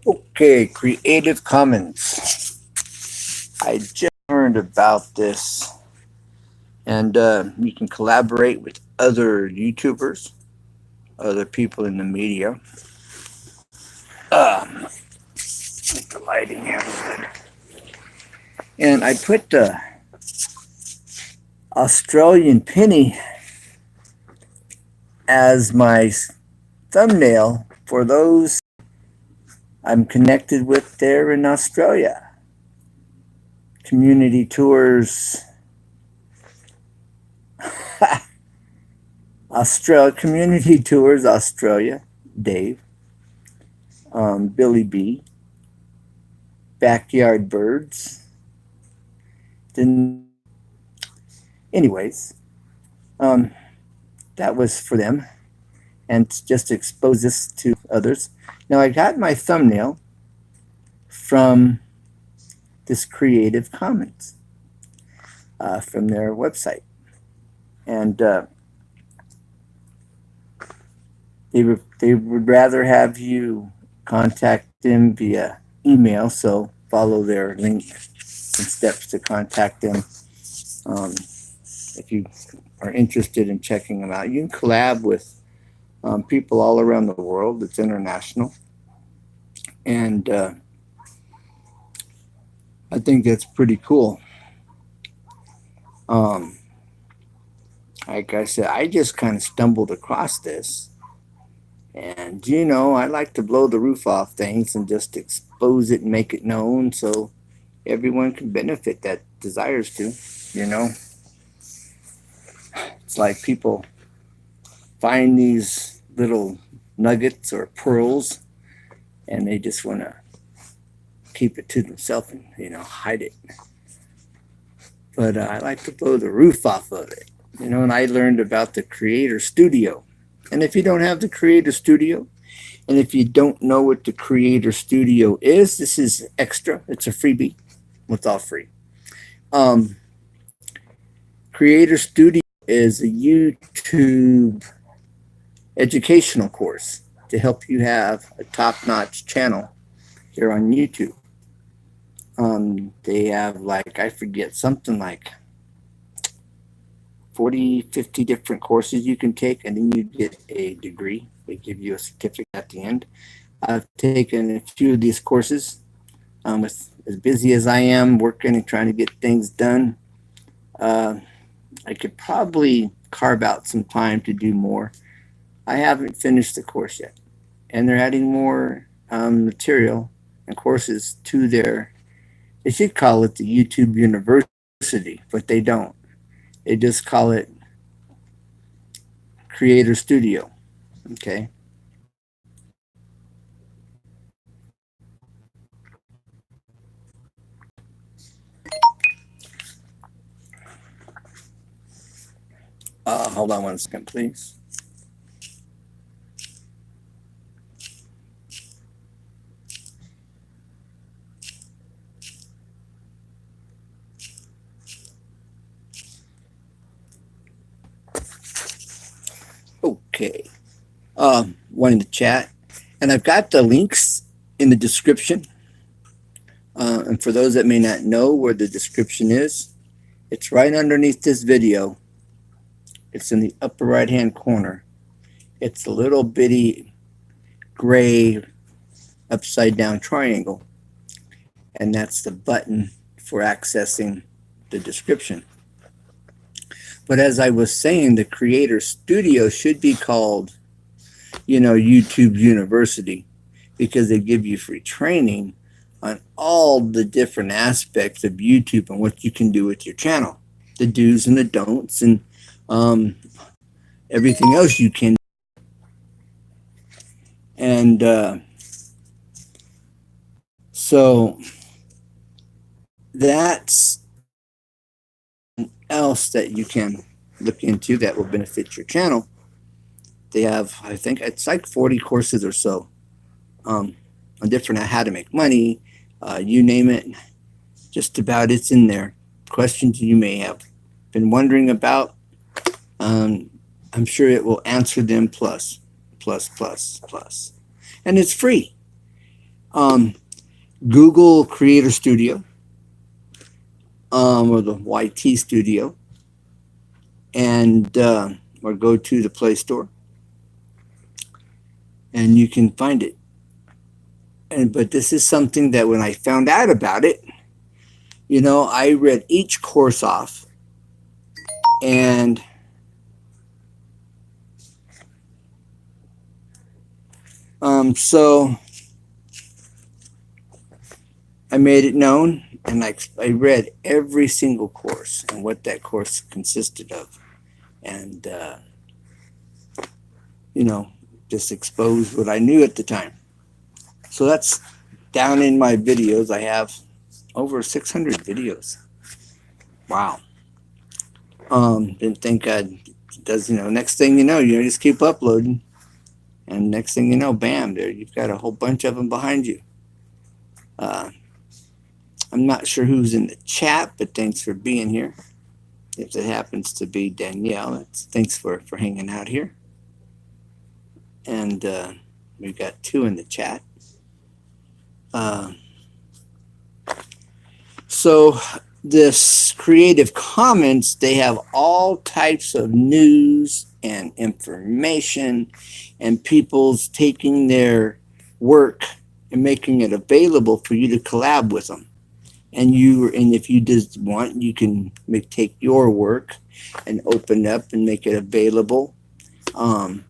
Okay, Creative Commons. I just learned about this, and you can collaborate with other YouTubers, other people in the media. Make the lighting here. And I put the Australian penny as my thumbnail for those I'm connected with there in Australia. Community tours, Australia, community tours, Australia, Dave, Billy B, backyard birds. Then, anyways, um, that was for them, and just to expose this to others. Now I got my thumbnail from this Creative Commons from their website, and they would rather have you contact them via email. So follow their link and steps to contact them. If you are interested in checking them out, you can collab with people all around the world. It's international, and I think that's pretty cool. Um, like I said, I just kind of stumbled across this. And, I like to blow the roof off things and just expose it and make it known so everyone can benefit that desires to. You know, it's like people find these little nuggets or pearls and they just want to keep it to themselves and, hide it. But I like to blow the roof off of it. And I learned about the Creator Studio. And if you don't have the Creator Studio, and if you don't know what the Creator Studio is, this is extra. It's a freebie. It's all free. Um, Creator Studio is a YouTube educational course to help you have a top-notch channel here on YouTube. They have I forget, something like 40, 50 different courses you can take, and then you get a degree. They give you a certificate at the end. I've taken a few of these courses. With as busy as I am working and trying to get things done, I could probably carve out some time to do more. I haven't finished the course yet, and they're adding more material and courses to their. They should call it the YouTube University, but they don't. They just call it Creator Studio. Okay. Hold on one second, please. Okay. Wanting to chat. And I've got the links in the description. And for those that may not know where the description is, it's right underneath this video. It's in the upper right hand corner. It's a little bitty gray upside down triangle. And that's the button for accessing the description. But as I was saying, the Creator Studio should be called, YouTube University, because they give you free training on all the different aspects of YouTube and what you can do with your channel, the do's and the don'ts, and everything else you can. And so that's else that you can look into that will benefit your channel. They have, I think it's like 40 courses or so on different how to make money, you name it, just about it's in there. Questions you may have been wondering about, I'm sure it will answer them plus. And it's free. Google Creator Studio, or the YT Studio, and or go to the Play Store, and you can find it. But this is something that when I found out about it, I read each course off, and so I made it known, and I read every single course and what that course consisted of, and just exposed what I knew at the time. So that's down in my videos. I have over 600 videos. Wow. Didn't think I'd does next thing you just keep uploading, and next thing you know, bam, there you've got a whole bunch of them behind you. I'm not sure who's in the chat, but thanks for being here. If it happens to be Danielle, thanks for hanging out here. And we've got 2 in the chat. So this Creative Commons, they have all types of news and information, and people's taking their work and making it available for you to collab with them. And if you just want, you can take your work and open up and make it available, and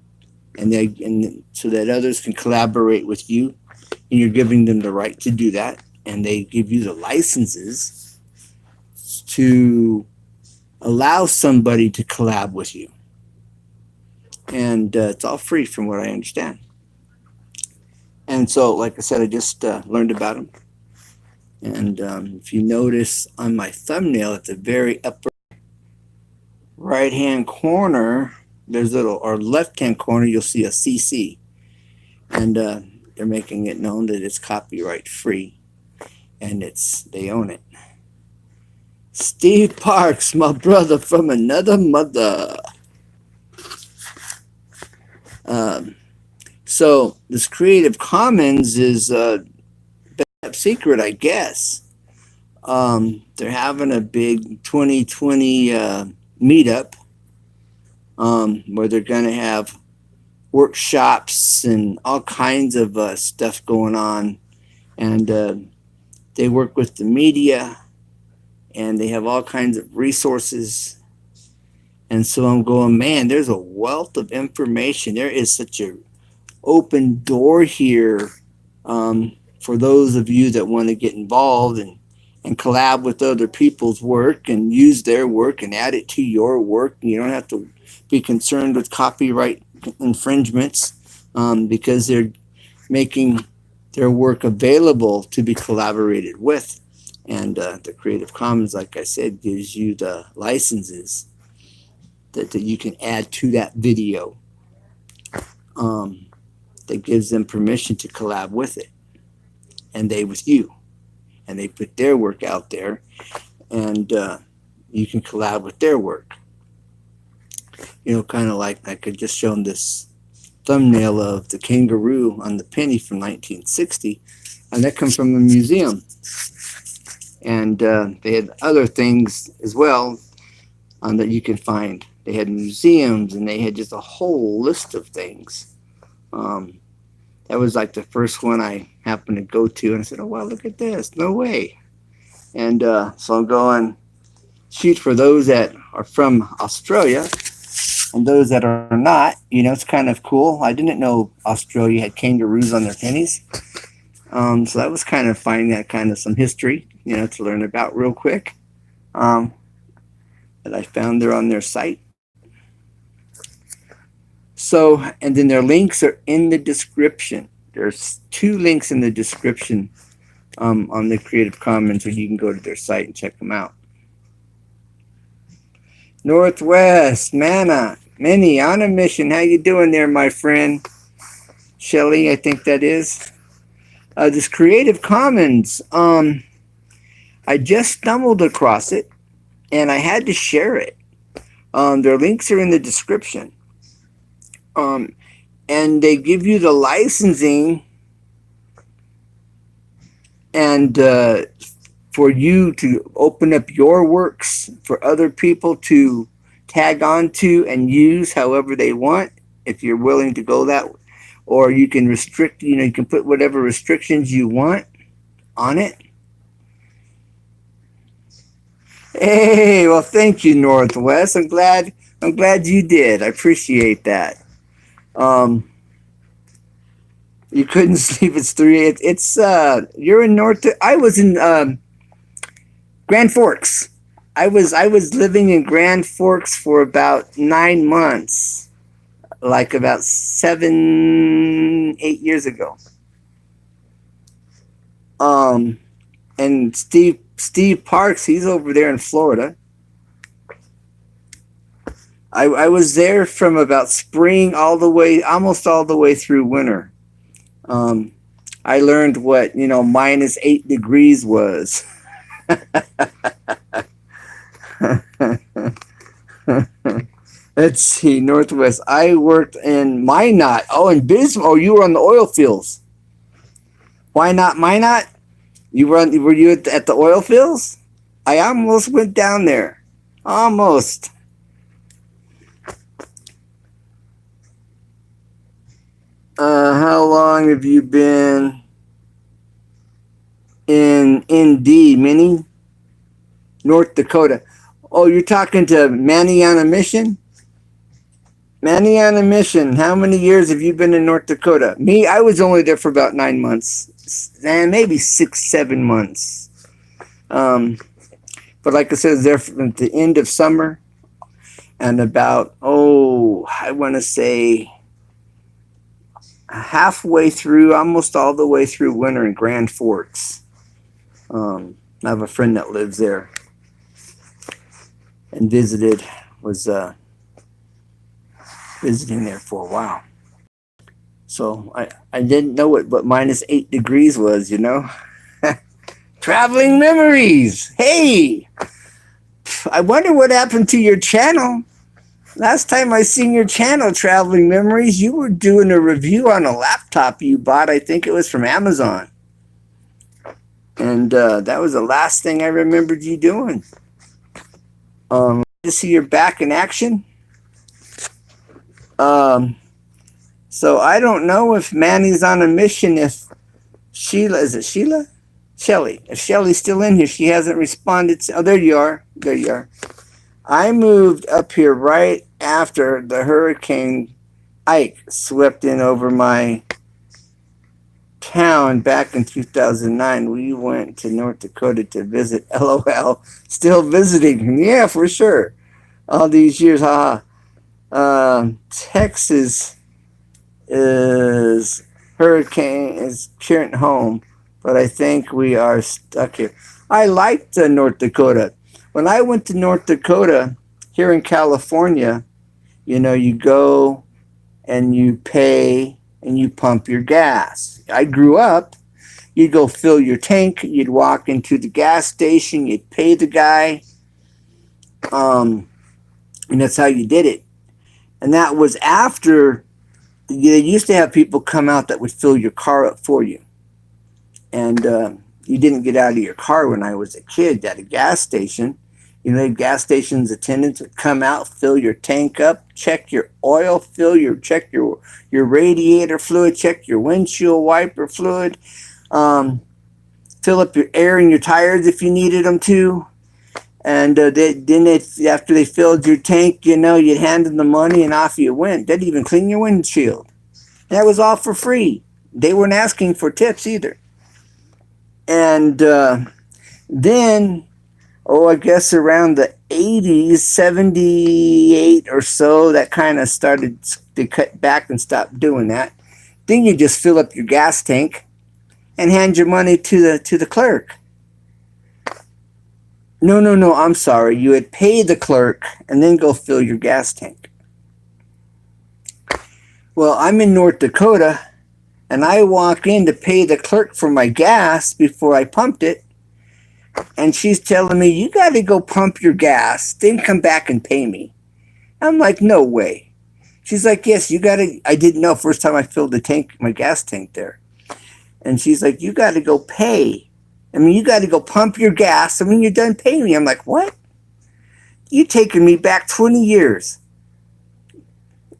so that others can collaborate with you, and you're giving them the right to do that, and they give you the licenses to allow somebody to collab with you, and it's all free from what I understand. And so, like I said, I just learned about them. And if you notice on my thumbnail at the very upper right hand corner, there's or left hand corner, you'll see a CC, and they're making it known that it's copyright free, and they own it. Steve Parks, my brother from another mother. So this Creative Commons is secret, I guess. They're having a big 2020 meetup, where they're going to have workshops and all kinds of stuff going on, and they work with the media, and they have all kinds of resources. And so I'm going, man, there's a wealth of information. There is such a open door here, for those of you that want to get involved and collab with other people's work and use their work and add it to your work. You don't have to be concerned with copyright infringements, because they're making their work available to be collaborated with. And the Creative Commons, like I said, gives you the licenses that you can add to that video, that gives them permission to collab with it, and they with you, and they put their work out there, and you can collab with their work. Kind of like I could just shown this thumbnail of the kangaroo on the penny from 1960, and that comes from a museum. And they had other things as well that you can find. They had museums, and they had just a whole list of things. That was like the first one I happened to go to, and I said, oh, wow, look at this. No way. And so I'm going, shoot, for those that are from Australia and those that are not, it's kind of cool. I didn't know Australia had kangaroos on their pennies. So that was kind of finding that kind of some history, to learn about real quick, that I found there on their site. So, and then their links are in the description. There's 2 links in the description, on the Creative Commons, where you can go to their site and check them out. Northwest, Minnie, on a mission. How you doing there, my friend? Shelly, I think that is. This Creative Commons, I just stumbled across it, and I had to share it. Their links are in the description. And they give you the licensing and for you to open up your works for other people to tag onto and use however they want, if you're willing to go that, or you can restrict, you can put whatever restrictions you want on it. Hey, well, thank you, Northwest. I'm glad you did. I appreciate that. Um, you couldn't sleep. It's three. It's you're in North. I was in Grand Forks. I was living in Grand Forks for about 9 months, like about 7, 8 years ago. Um, and Steve Parks, he's over there in Florida. I was there from about spring all the way, almost all the way through winter. Um, I learned what -8 degrees was. Let's see, Northwest. I worked in Minot. Oh, in Bismarck. Oh, you were on the oil fields. Why not Minot? Were you at the oil fields? I almost went down there. Almost. How long have you been in ND, Minnie? North Dakota. Oh, you're talking to Manny on a Mission? Manny on a Mission. How many years have you been in North Dakota? Me, I was only there for about 9 months, and maybe 6, 7 months. But like I said, I was there from the end of summer and about, I want to say halfway through, almost all the way through winter in Grand Forks. I have a friend that lives there and was visiting there for a while. So I didn't know what -8 degrees was, Traveling memories. Hey, I wonder what happened to your channel. Last time I seen your channel, Traveling Memories, you were doing a review on a laptop you bought. I think it was from Amazon. And that was the last thing I remembered you doing. To see you're back in action. So I don't know if Manny's on a mission, if Sheila, is it Sheila? Shelly. If Shelly's still in here, she hasn't responded. Oh, there you are. There you are. I moved up here right after the Hurricane Ike swept in over my town back in 2009. We went to North Dakota to visit. LOL. Still visiting. Yeah, for sure. All these years, haha. Texas is current home, but I think we are stuck here. I liked North Dakota. When I went to North Dakota, here in California, you go and you pay and you pump your gas. I grew up, you'd go fill your tank, you'd walk into the gas station, you'd pay the guy, and that's how you did it. And that was after they used to have people come out that would fill your car up for you. And you didn't get out of your car when I was a kid at a gas station. Gas stations attendants would come out, fill your tank up, check your oil, check your radiator fluid, check your windshield wiper fluid, fill up your air in your tires if you needed them to. And after they filled your tank, you'd hand them the money and off you went. They'd even clean your windshield. And that was all for free. They weren't asking for tips either. And then, I guess around the 80s, 78 or so, that kind of started to cut back and stop doing that. Then you just fill up your gas tank and hand your money to the clerk. No, I'm sorry. You would pay the clerk and then go fill your gas tank. Well, I'm in North Dakota, and I walk in to pay the clerk for my gas before I pumped it. And she's telling me, you got to go pump your gas, then come back and pay me. I'm like, no way. She's like, yes, you got to. I didn't know first time I filled my gas tank there. And she's like, you got to go pay I mean, you got to go pump your gas. And when you're done paying me, I'm like, what? You taking me back 20 years.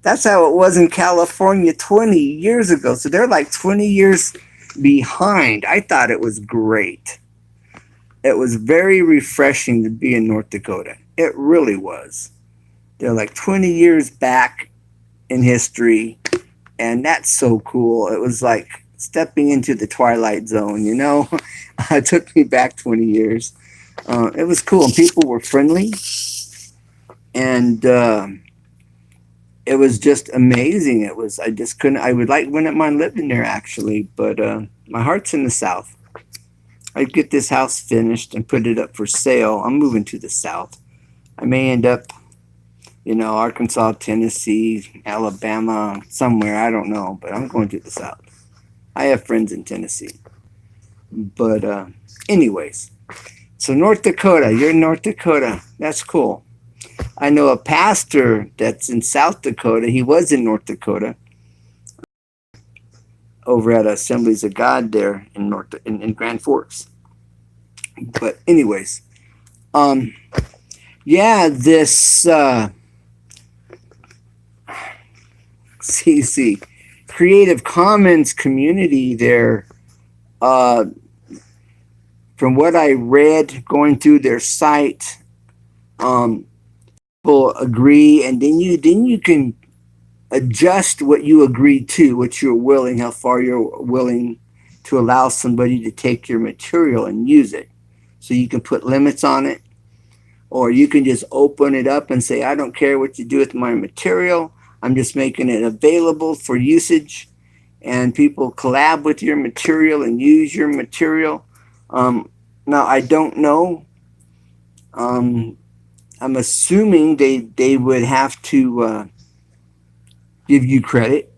That's how it was in California 20 years ago. So they're like 20 years behind. I thought it was great. It was very refreshing to be in North Dakota. It really was. They're like 20 years back in history, and that's so cool. It was like stepping into the Twilight Zone, you know? It took me back 20 years. It was cool, and people were friendly, and it was just amazing. It was, I just couldn't, I would like, wouldn't mind living there actually, but my heart's in the South. I'd get this house finished and put it up for sale. I'm moving to the South. I may end up, Arkansas, Tennessee, Alabama, somewhere. I don't know, but I'm going to the South. I have friends in Tennessee. But, anyways, so North Dakota, you're in North Dakota. That's cool. I know a pastor that's in South Dakota. He was in North Dakota over at Assemblies of God there in Grand Forks. But anyways, yeah, this CC Creative Commons community there. From what I read, going through their site, people agree, and then you can adjust what you agree to, what you're willing, how far you're willing to allow somebody to take your material and use it. So you can put limits on it, or you can just open it up and say, I don't care what you do with my material. I'm just making it available for usage, and people collab with your material and use your material. Now, I don't know. I'm assuming they would have to give you credit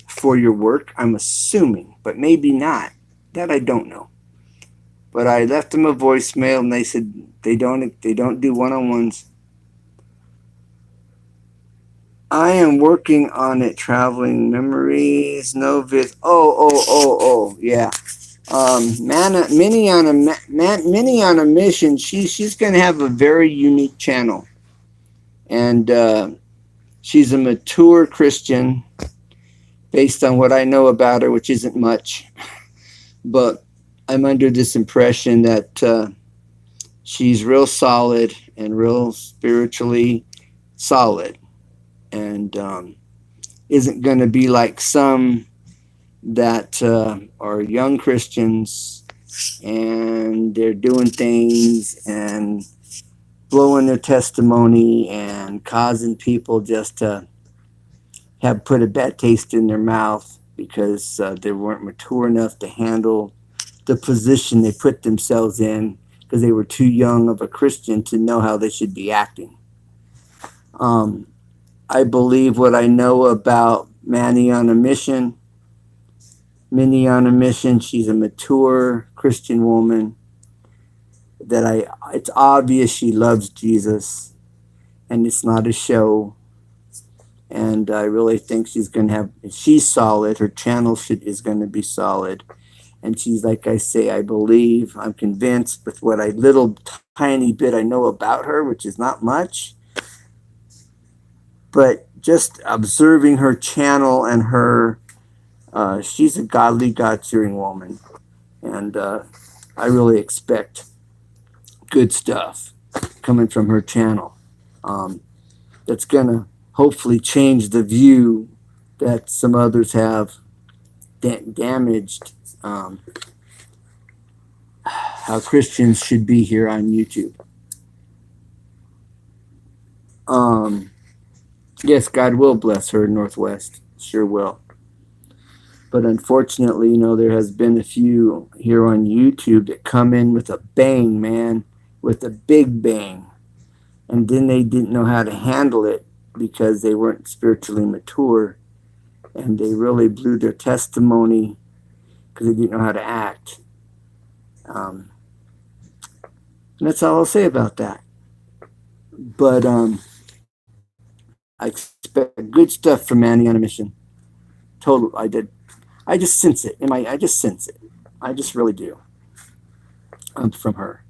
for your work. I'm assuming, but maybe not. That I don't know. But I left them a voicemail, and they said they don't do one-on-ones. I am working on it. Traveling memories, no vid. Oh, yeah. Minnie on a mission. She's gonna have a very unique channel, and she's a mature Christian, based on what I know about her, which isn't much. But I'm under this impression that she's real solid and real spiritually solid, and isn't going to be like some that are young Christians and they're doing things and blowing their testimony and causing people just to have put a bad taste in their mouth because they weren't mature enough to handle the position they put themselves in because they were too young of a Christian to know how they should be acting. I believe what I know about Minnie on a Mission. She's a mature Christian woman that it's obvious she loves Jesus, and it's not a show. And I really think she's solid. Her channel is going to be solid. And she's, like I say, I'm convinced with what little tiny bit I know about her, which is not much, but just observing her channel and she's a godly, God-fearing woman. And I really expect good stuff coming from her channel. That's going to hopefully change the view that some others have damaged how Christians should be here on YouTube. Yes, God will bless her, Northwest. Sure will. But unfortunately, there has been a few here on YouTube that come in with a bang, man, with a big bang. And then they didn't know how to handle it because they weren't spiritually mature. And they really blew their testimony because they didn't know how to act. And that's all I'll say about that. But I expect good stuff from Manny on a Mission. Total, I did. I just sense it. I just sense it. I just really do. from her.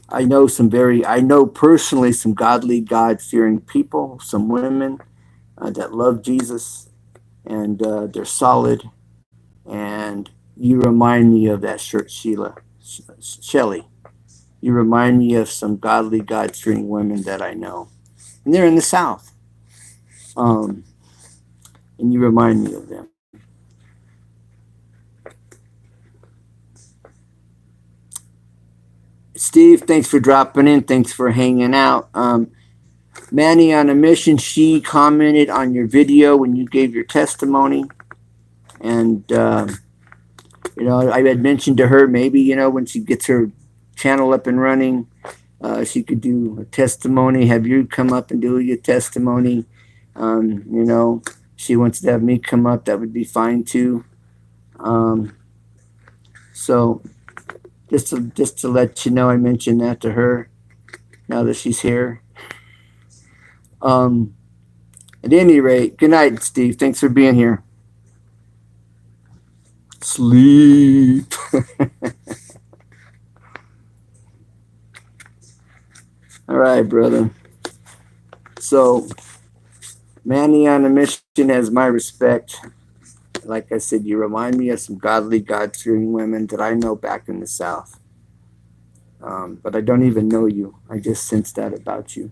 I know personally some godly, God fearing people, some women that love Jesus, and they're solid. And you remind me of that shirt, Shelley. You remind me of some godly, God fearing women that I know, and they're in the South. Um, and you remind me of them. Steve, thanks for dropping in. Thanks for hanging out. Manny on a mission, she commented on your video when you gave your testimony. And, I had mentioned to her maybe, when she gets her channel up and running, she could do a testimony, have you come up and do your testimony. She wants to have me come up, that would be fine too. Um, so just to let you know, I mentioned that to her now that she's here. Um, at any rate, good night, Steve. Thanks for being here. Sleep. All right, brother. So, Manny on a mission has my respect. Like I said, you remind me of some godly, God fearing women that I know back in the South. But I don't even know you. I just sense that about you.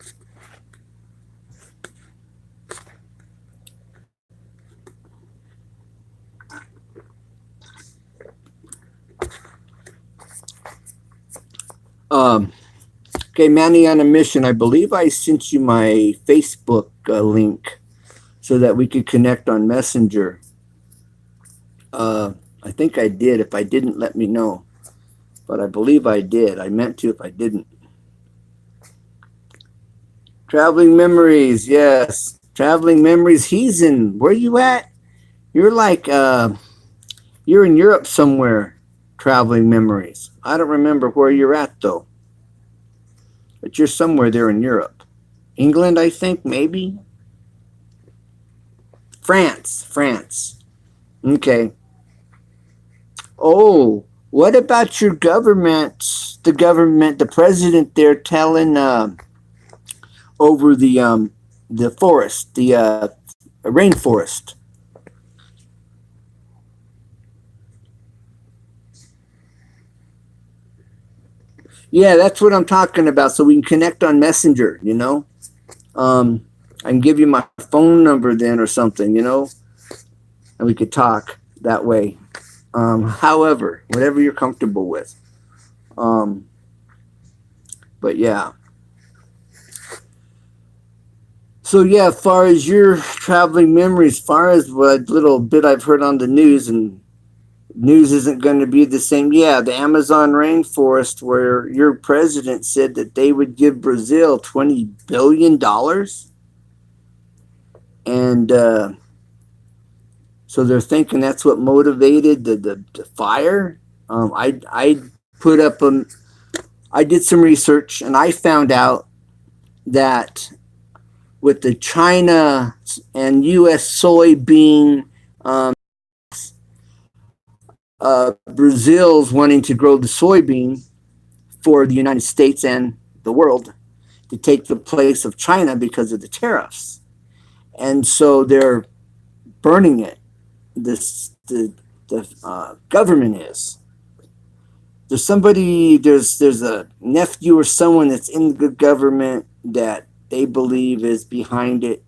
Um, okay, Manny on a mission. I believe I sent you my Facebook link so that we could connect on Messenger. Uh, I think I did. If I didn't, let me know. But I believe I did. I meant to if I didn't. Traveling memories, yes. Traveling memories. He's in. Where you at? You're like you're in Europe somewhere. Traveling memories. I don't remember where you're at though. But you're somewhere there in Europe. England, I think, maybe. France. France. Okay. Oh, what about your government? The government, the president there telling over the forest, the rainforest. Yeah, that's what I'm talking about. So we can connect on Messenger. Um, I can give you my phone number then or something, and we could talk that way. However, whatever you're comfortable with. Um, but yeah. So yeah, as far as your traveling memories, as far as what little bit I've heard on the news, and news isn't going to be the same. Yeah, the Amazon rainforest, where your president said that they would give Brazil $20 billion, and so they're thinking that's what motivated the fire. I put up I did some research and I found out that with the China and U.S. soybean, um, Brazil's wanting to grow the soybean for the United States and the world to take the place of China because of the tariffs, and so they're burning it. This the government is. There's a nephew or someone that's in the government that they believe is behind it.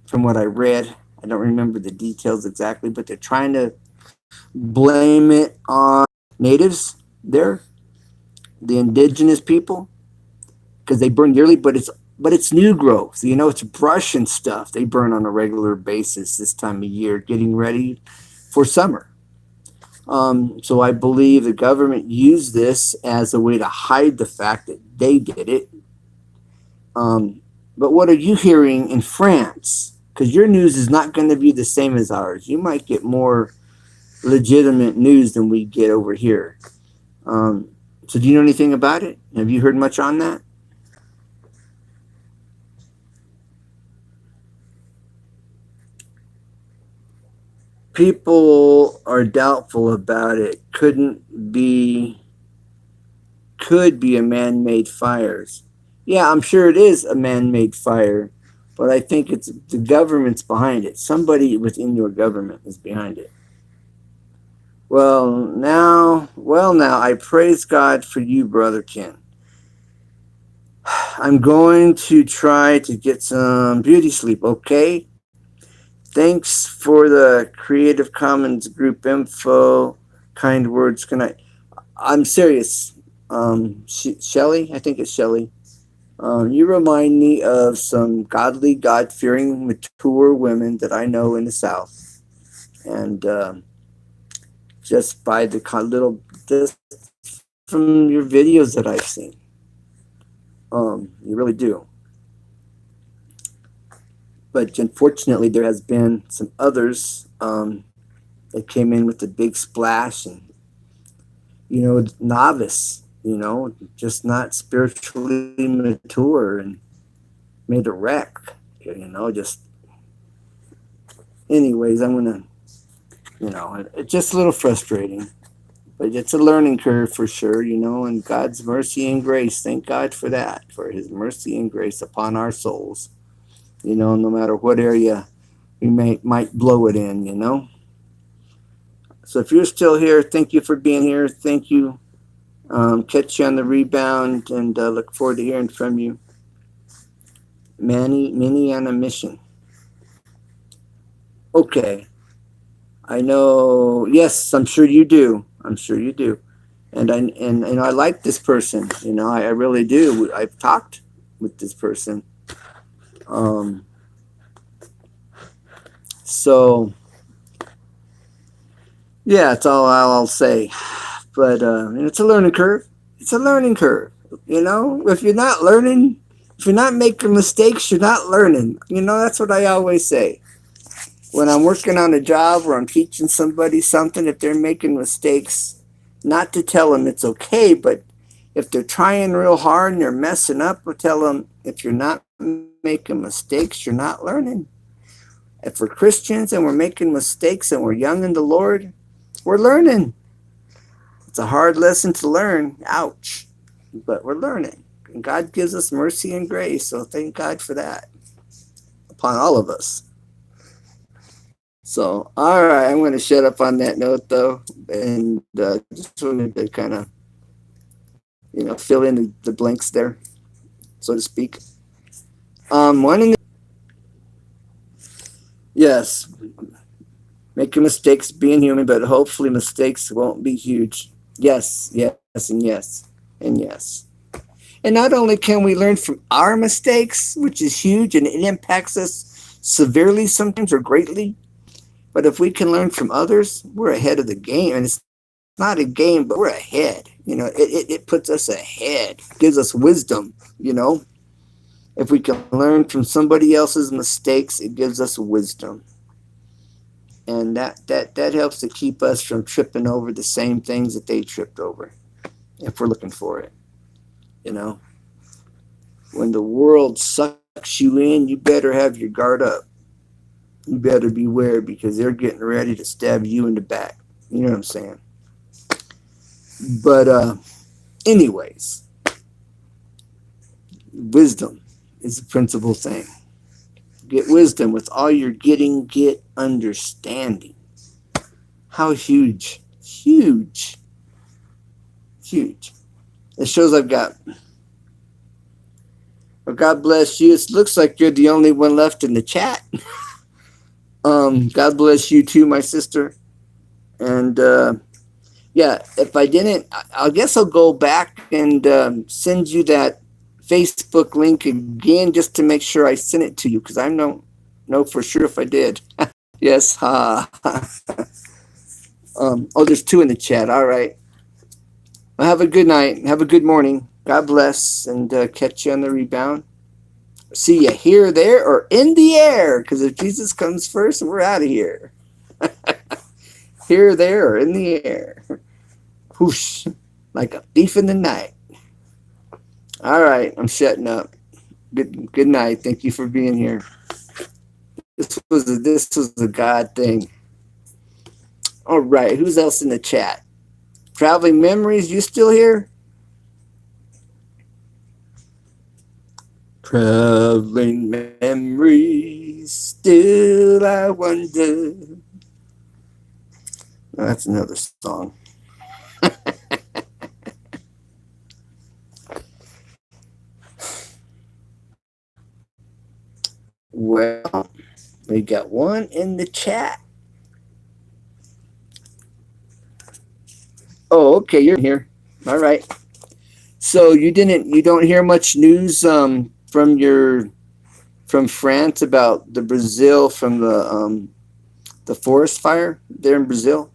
From what I read, I don't remember the details exactly, but they're trying to blame it on natives there, the indigenous people, because they burn yearly, but it's new growth. It's brush and stuff they burn on a regular basis this time of year, getting ready for summer. So I believe the government used this as a way to hide the fact that they did it. But what are you hearing in France? Because your news is not going to be the same as ours. You might get more legitimate news than we get over here. Um, so do you know anything about it? Have you heard much on that? People are doubtful about it. Couldn't be could be a man-made fires. Yeah, I'm sure it is a man-made fire, but I think it's the government's behind it. Somebody within your government is behind it. Well now, I praise God for you, brother Ken. I'm going to try to get some beauty sleep, okay? Thanks for the Creative Commons group info. Kind words. Can I? I'm serious. Shelly, I think it's Shelly. You remind me of some godly, God fearing, mature women that I know in the South. And just by the just from your videos that I've seen, you really do. But unfortunately, there has been some others that came in with a big splash and, novice, just not spiritually mature and made a wreck, just anyways, I'm gonna, it's just a little frustrating, but it's a learning curve for sure, and God's mercy and grace. Thank God for that, for his mercy and grace upon our souls, no matter what area we might blow it in, So if you're still here, thank you for being here. Thank you. Catch you on the rebound and look forward to hearing from you. Minnie on a mission. Okay. I know. Yes, I'm sure you do. I'm sure you do. And I like this person. I really do. I've talked with this person. Um, so yeah, that's all I'll say. But it's a learning curve. It's a learning curve. If you're not learning, if you're not making mistakes, you're not learning. That's what I always say. When I'm working on a job or I'm teaching somebody something, if they're making mistakes, not to tell them it's okay, but if they're trying real hard and they're messing up, we'll tell them if you're not making mistakes, you're not learning. If we're Christians and we're making mistakes and we're young in the Lord, we're learning. It's a hard lesson to learn. Ouch. But we're learning. And God gives us mercy and grace. So thank God for that upon all of us. So, all right, I'm going to shut up on that note, though, and just wanted to kind of, fill in the blanks there, so to speak. One in the yes, making mistakes, being human, but hopefully mistakes won't be huge. Yes, yes, and yes, and yes. And not only can we learn from our mistakes, which is huge and it impacts us severely sometimes or greatly, but if we can learn from others, we're ahead of the game. And it's not a game, but we're ahead. It puts us ahead, gives us wisdom, If we can learn from somebody else's mistakes, it gives us wisdom. And that helps to keep us from tripping over the same things that they tripped over, if we're looking for it. When the world sucks you in, you better have your guard up. You better beware because they're getting ready to stab you in the back. You know what I'm saying? But anyways, wisdom is the principal thing. Get wisdom. With all you're getting, get understanding. How huge, huge, huge. It shows I've got. Well, God bless you. It looks like you're the only one left in the chat. God bless you too, my sister. And yeah, if I didn't, I guess I'll go back and send you that Facebook link again just to make sure I sent it to you because I don't know for sure if I did. Yes. There's two in the chat. All right. Well, have a good night. Have a good morning. God bless and catch you on the rebound. See you here, there, or in the air because if Jesus comes first, we're out of here. Here, there, or in the air. Whoosh, like a thief in the night. All right, I'm shutting up. Good night. Thank you for being here. This was a God thing. All right, who's else in the chat? Traveling Memories, you still here? Traveling memories, still I wonder. Oh, that's another song. Well, we got one in the chat. Oh, okay, you're in here. All right. So you don't hear much news from France about the Brazil from the forest fire there in Brazil?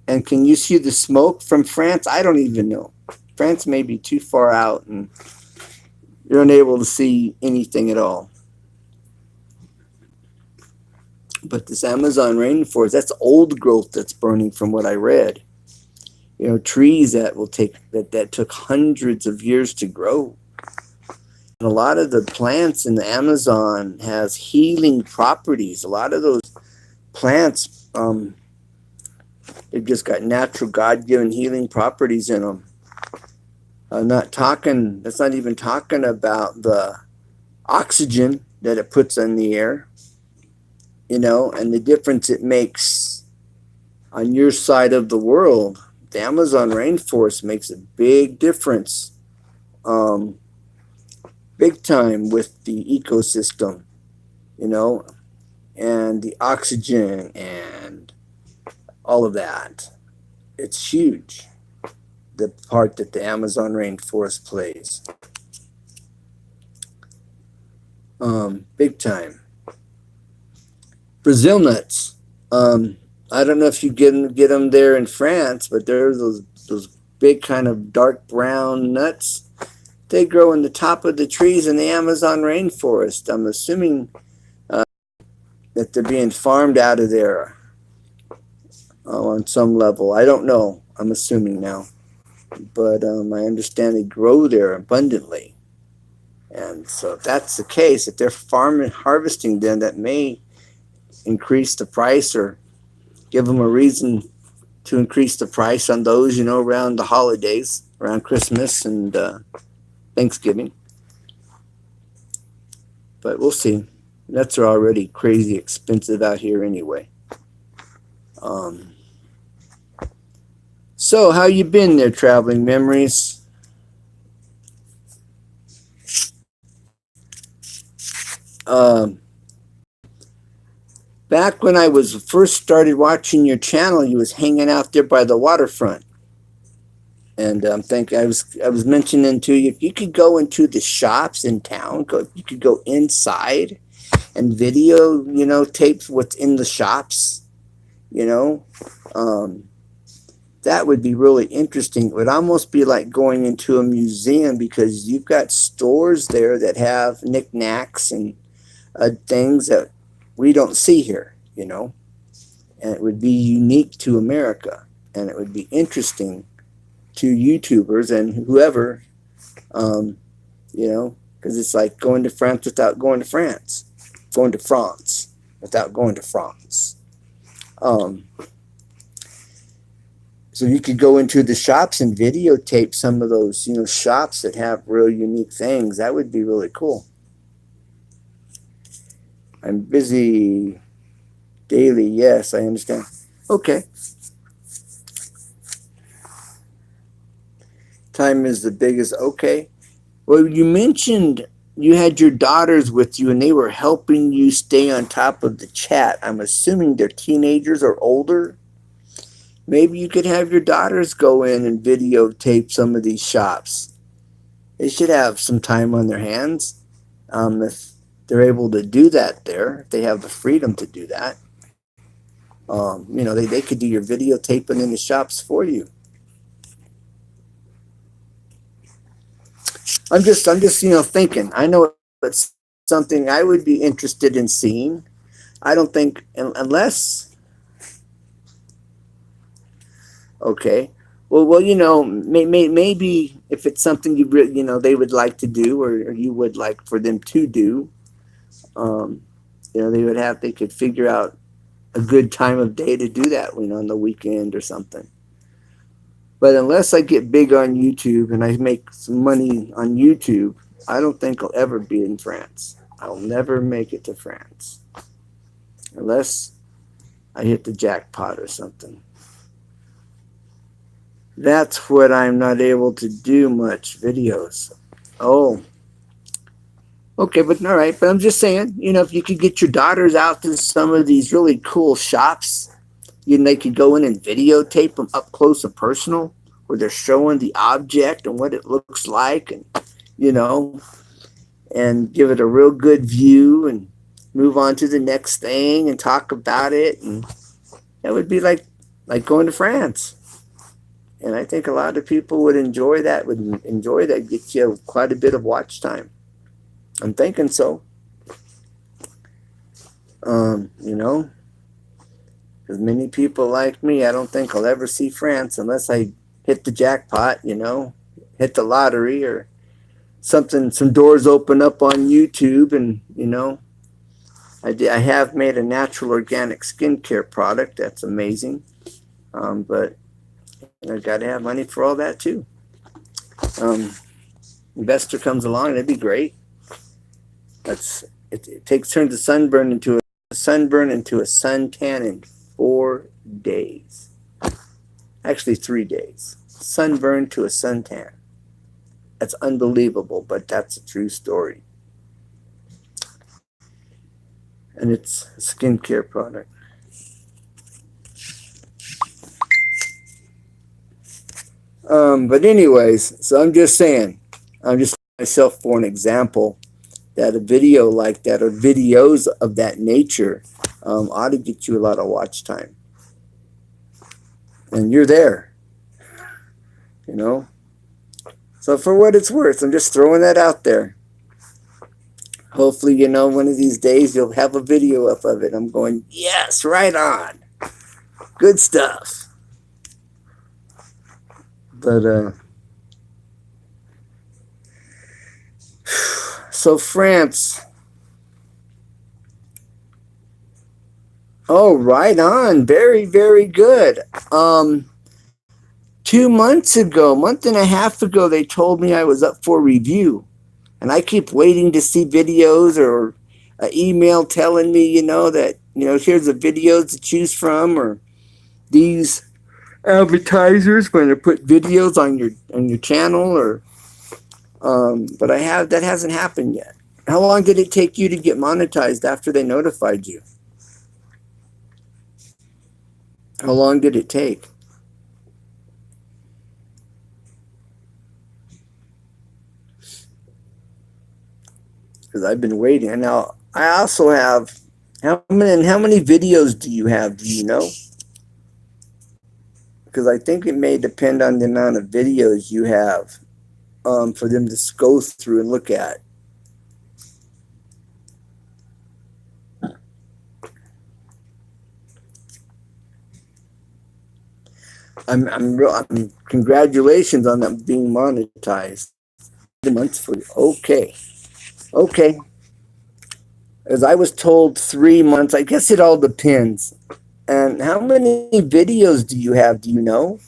And can you see the smoke from France? I don't even know. France may be too far out and you're unable to see anything at all. But this Amazon rainforest, that's old growth that's burning from what I read. You know, trees that will take that took hundreds of years to grow. And a lot of the plants in the Amazon has healing properties. A lot of those plants, they've just got natural God-given healing properties in them. That's not even talking about the oxygen that it puts in the air, you know, and the difference it makes on your side of the world. The Amazon rainforest makes a big difference, big time with the ecosystem, you know, and the oxygen and all of that. It's huge, the part that the Amazon rainforest plays. Big time. Brazil nuts. I don't know if you get them there in France, but there's those big kind of dark brown nuts. They grow in the top of the trees in the Amazon rainforest. I'm assuming that they're being farmed out of there on some level. I don't know. I'm assuming now, but I understand they grow there abundantly. And so if that's the case, if they're farming, harvesting them, that may increase the price or give them a reason to increase the price on those, you know, around the holidays, around Christmas and Thanksgiving. But we'll see. Nuts are already crazy expensive out here anyway. So how you been there, traveling memories? Um, Back when I was first started watching your channel, you was hanging out there by the waterfront. And I was mentioning to you, if you could go into the shops in town, you could go inside and video, you know, tape what's in the shops, you know, that would be really interesting. It would almost be like going into a museum because you've got stores there that have knickknacks and things that we don't see here, you know, and it would be unique to America, and it would be interesting to YouTubers and whoever, you know, because it's like going to France without going to France, going to France without going to France. So you could go into the shops and videotape some of those, you know, shops that have real unique things. That would be really cool. I'm busy daily. Yes, I understand. Okay. Time is the biggest. Okay. Well, you mentioned you had your daughters with you and they were helping you stay on top of the chat. I'm assuming they're teenagers or older. Maybe you could have your daughters go in and videotape some of these shops. They should have some time on their hands. If they're able to do that there, if they have the freedom to do that. You know, they could do your videotaping in the shops for you. I'm just, you know, thinking. I know it's something I would be interested in seeing. I don't think, unless, okay. Well, you know, maybe if it's something you know, they would like to do, or you would like for them to do, you know, they could figure out a good time of day to do that, you know, on the weekend or something. But unless I get big on YouTube and I make some money on YouTube, I don't think I'll ever be in France. I'll never make it to France unless I hit the jackpot or something. That's what I'm not able to do much videos. Oh, okay, but all right. But I'm just saying, if you could get your daughters out to some of these really cool shops, they could go in and videotape them up close and personal, where they're showing the object and what it looks like, and you know, and give it a real good view, and move on to the next thing and talk about it, and that would be like going to France. And I think a lot of people would enjoy that. Get you quite a bit of watch time. I'm thinking so. You know, because many people like me, I don't think I'll ever see France unless I hit the jackpot. Hit the lottery or something. Some doors open up on YouTube, and I have made a natural organic skincare product. That's amazing. But I got to have money for all that too. Investor comes along, that'd be great. It turns a sunburn into a suntan in 4 days. Actually, 3 days. Sunburn to a suntan. That's unbelievable, but that's a true story. And it's a skincare product. But anyways, so I'm just saying, I'm just myself for an example that a video like that or videos of that nature ought to get you a lot of watch time. And you're there, So for what it's worth, I'm just throwing that out there. Hopefully, one of these days you'll have a video up of it. I'm going, yes, right on. Good stuff. But, so France. Oh, right on. Very, very good. 2 months ago, month and a half ago, they told me I was up for review. And I keep waiting to see videos or an email telling me, that, here's the videos to choose from, or these advertisers when they put videos on your channel, or but that hasn't happened yet. How long did it take you to get monetized after they notified you? How long did it take? Because I've been waiting. And now I also have, how many videos do you have? Do you know? Because I think it may depend on the amount of videos you have for them to go through and look at. I'm congratulations on them being monetized. Months for you. Okay. As I was told, 3 months. I guess it all depends. And how many videos do you have? Do you know?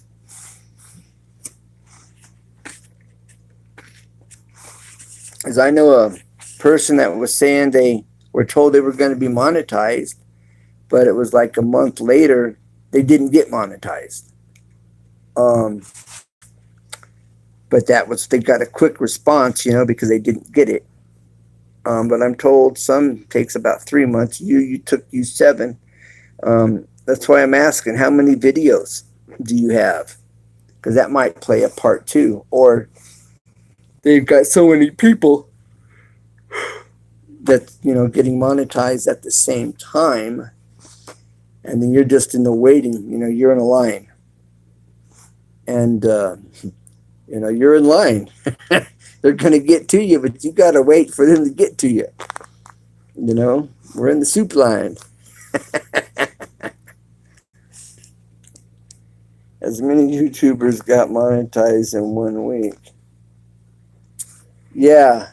As I know a person that was saying they were told they were going to be monetized, but it was like a month later they didn't get monetized. But they got a quick response, because they didn't get it. But I'm told some takes about 3 months. You took 7. That's why I'm asking, how many videos do you have? Because that might play a part too. Or they've got so many people that, getting monetized at the same time. And then you're just in the waiting, you're in a line. And, you're in line. They're going to get to you, but you got to wait for them to get to you. We're in the soup line. As many YouTubers got monetized in 1 week. Yeah.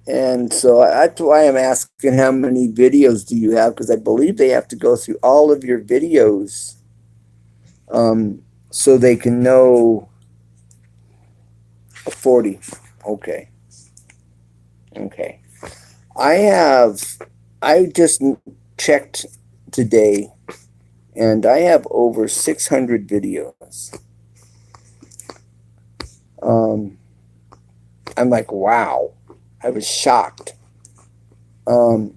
And so that's why I'm asking how many videos do you have, because I believe they have to go through all of your videos so they can know 40. Okay. Okay. I just checked today, and I have over 600 videos. Um, I'm like, wow. I was shocked. Um,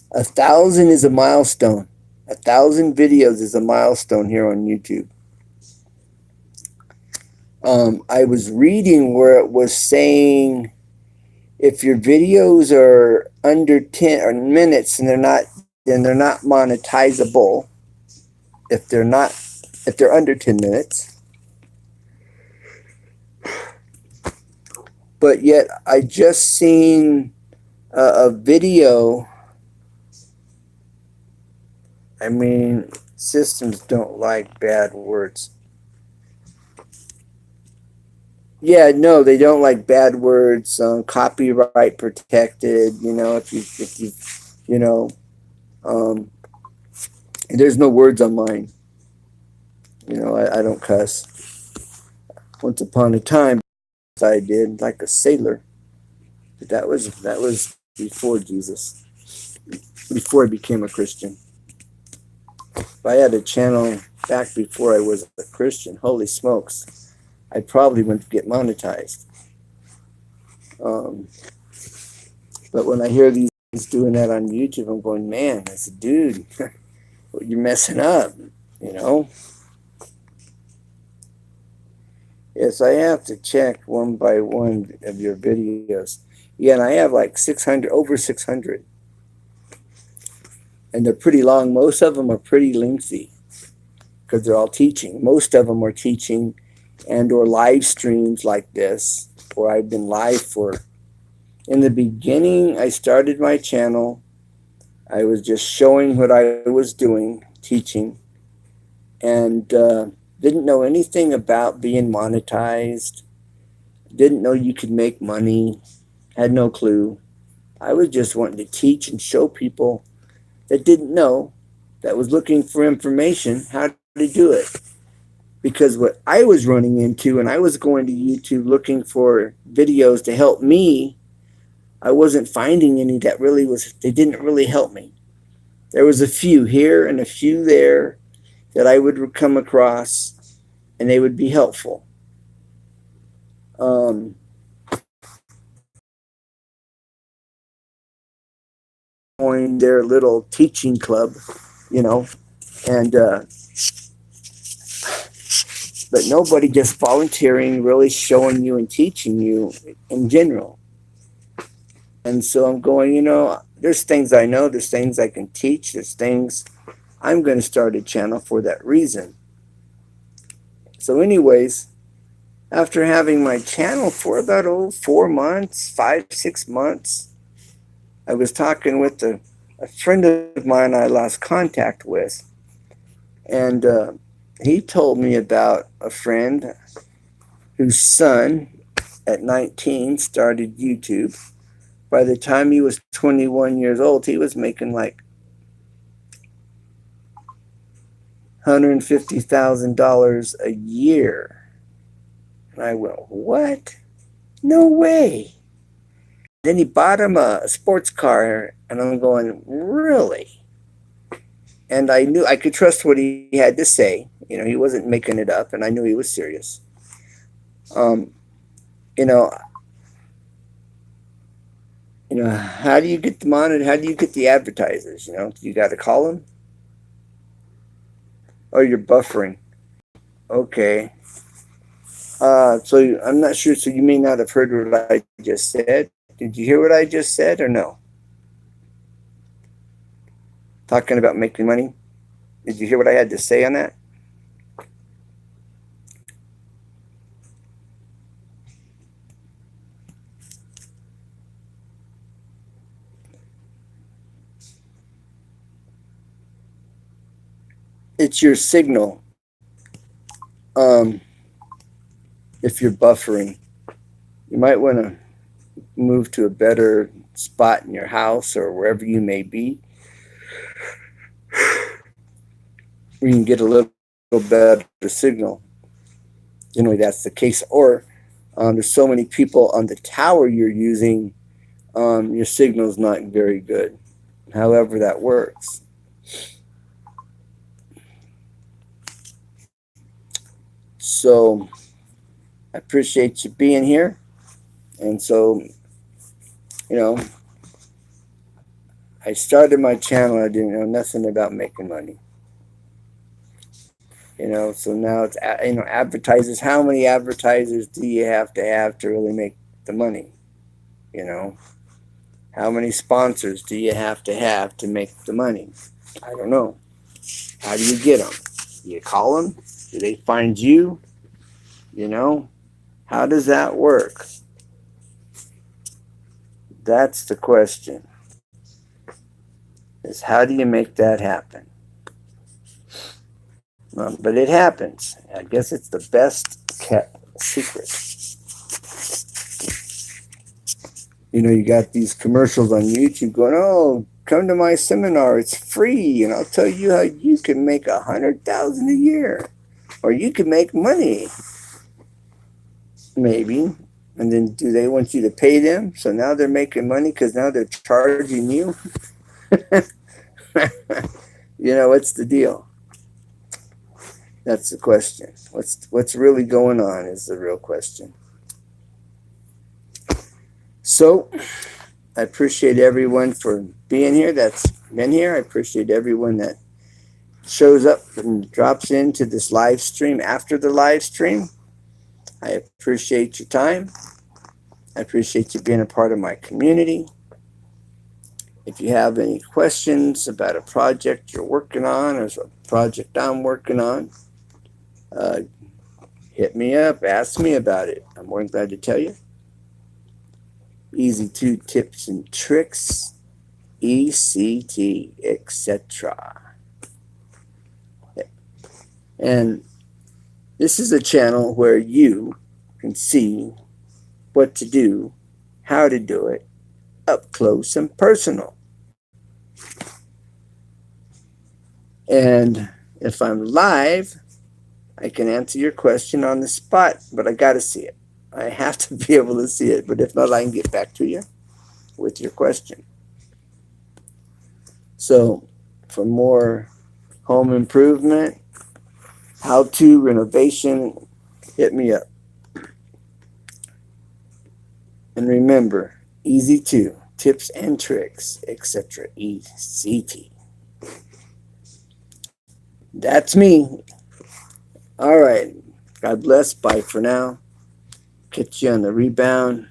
1,000 is a milestone. 1,000 videos is a milestone here on YouTube. I was reading where it was saying if your videos are under 10 or minutes and they're not monetizable. If they're not, if they're under 10 minutes, but yet I just seen a video. I mean, systems don't like bad words. Yeah, no, they don't like bad words. Copyright protected. If you, you know, um, there's no words on mine. I don't cuss. Once upon a time, I did like a sailor, but that was before Jesus, before I became a Christian. If I had a channel back before I was a Christian, holy smokes, I probably wouldn't get monetized. Um, but when I hear these doing that on YouTube, I'm going, man, I said, dude, you're messing up, you know? Yes, I have to check one by one of your videos. Yeah, and I have like 600, over 600. And they're pretty long. Most of them are pretty lengthy because they're all teaching. Most of them are teaching and or live streams like this, where I've been live for. In the beginning, I started my channel. I was just showing what I was doing, teaching, and didn't know anything about being monetized. Didn't know you could make money. Had no clue. I was just wanting to teach and show people that didn't know, that was looking for information, how to do it. Because what I was running into, and I was going to YouTube looking for videos to help me, I wasn't finding any that really they didn't really help me. There was a few here and a few there that I would come across, and they would be helpful. Um, Joined their little teaching club, you know, and but nobody just volunteering, really showing you and teaching you in general. And so I'm going, there's things I know, there's things I can teach, there's things I'm going to start a channel for that reason. So, anyways, after having my channel for about 4 months, 5, 6 months, I was talking with a friend of mine I lost contact with, and he told me about a friend whose son at 19 started YouTube. By the time he was 21 years old, he was making like $150,000 a year. And I went, what? No way. Then he bought him a sports car, and I'm going, really? And I knew I could trust what he had to say. He wasn't making it up, and I knew he was serious. Um, you know, how do you get the monitor? How do you get the advertisers? You got to call them, or you're buffering. Okay. So I'm not sure. So you may not have heard what I just said. Did you hear what I just said, or no? Talking about making money. Did you hear what I had to say on that? It's your signal. Um, if you're buffering, you might want to move to a better spot in your house or wherever you may be, where you can get a little better signal. Generally, that's the case. Or There's so many people on the tower you're using. Your signal's not very good. However, that works. So I appreciate you being here. And so, you know, I started my channel. I didn't know nothing about making money. So now it's advertisers. How many advertisers do you have to really make the money? You know, how many sponsors do you have to make the money? I don't know. How do you get them? You call them? Do they find you? You know, how does that work? That's the question. Is how do you make that happen? But it happens. I guess it's the best kept secret. You got these commercials on YouTube going, "Oh, come to my seminar. It's free, and I'll tell you how you can make 100,000 a year, or you can make money, maybe." And then, do they want you to pay them? So now they're making money because now they're charging you. What's the deal? That's the question. What's really going on is the real question. So I appreciate everyone for being here that's been here. I appreciate everyone that shows up and drops into this live stream after the live stream. I appreciate your time. I appreciate you being a part of my community. If you have any questions about a project you're working on or a project I'm working on, uh, hit me up, ask me about it. I'm more than glad to tell you. Easy 2 tips and tricks, ECT, etc. And this is a channel where you can see what to do, how to do it, up close and personal. And if I'm live, I can answer your question on the spot, but I got to see it. I have to be able to see it, but if not, I can get back to you with your question. So, for more home improvement, how-to renovation, hit me up. And remember, easy 2 tips and tricks, etc. ECT. That's me. All right. God bless. Bye for now. Catch you on the rebound.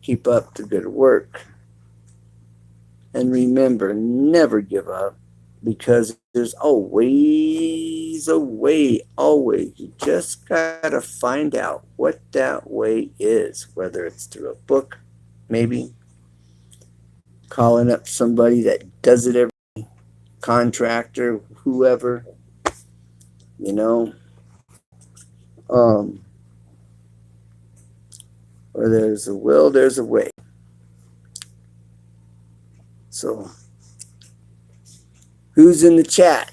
Keep up the good work. And remember, never give up, because there's always a way. Always. You just got to find out what that way is, whether it's through a book, maybe calling up somebody that does it every contractor, whoever, you know. Where there's a will, there's a way. So, who's in the chat?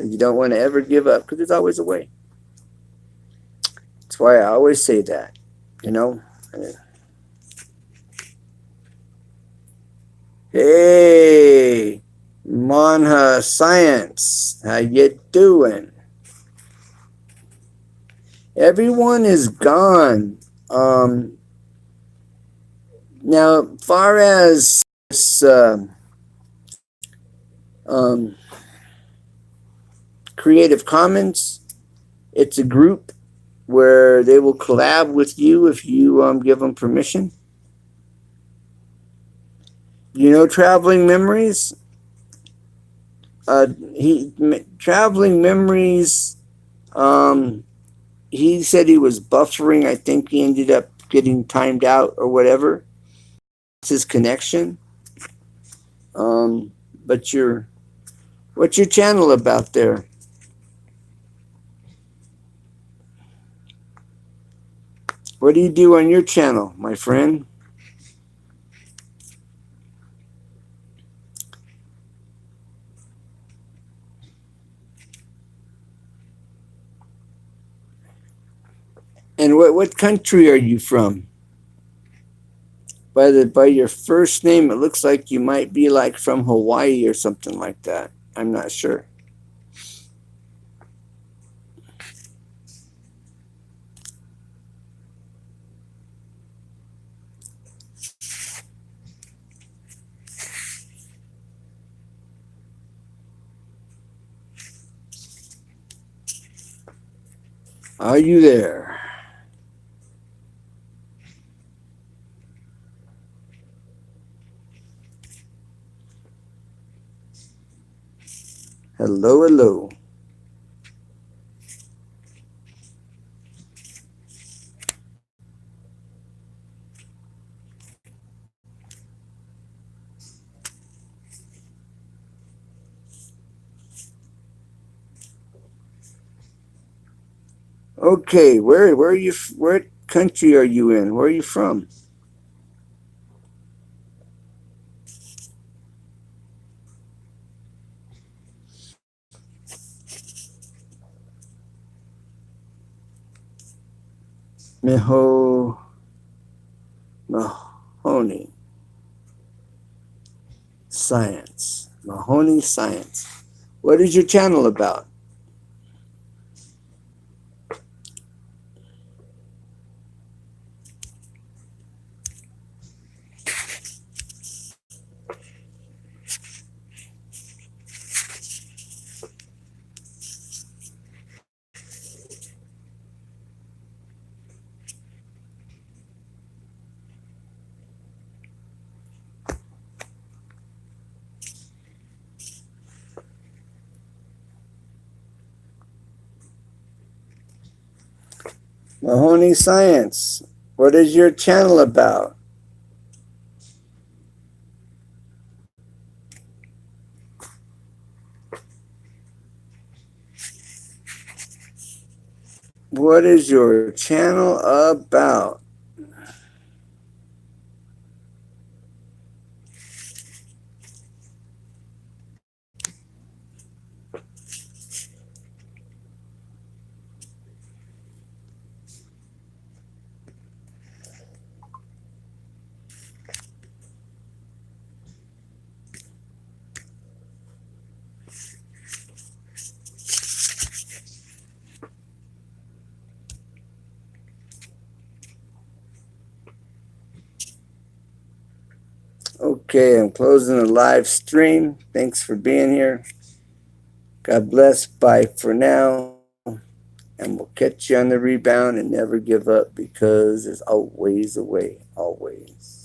You don't want to ever give up, because there's always a way. That's why I always say that, you know. Hey, Manha Science, how you doing? Everyone is gone. Now, far as this, Creative Commons, it's a group where they will collab with you if you give them permission. Traveling Memories. Traveling Memories. He said he was buffering. I think he ended up getting timed out or whatever. It's his connection. But what's your channel about there? What do you do on your channel, my friend? And what country are you from? By your first name, it looks like you might be like from Hawaii or something like that. I'm not sure. Are you there? Hello, hello. Okay, where are you? What country are you in? Where are you from? Miho Mahoney Science. Mahoney Science. What is your channel about? Mahoney Science. What is your channel about? What is your channel about? Okay, I'm closing the live stream. Thanks for being here. God bless. Bye for now. And we'll catch you on the rebound and never give up because there's always a way. Always.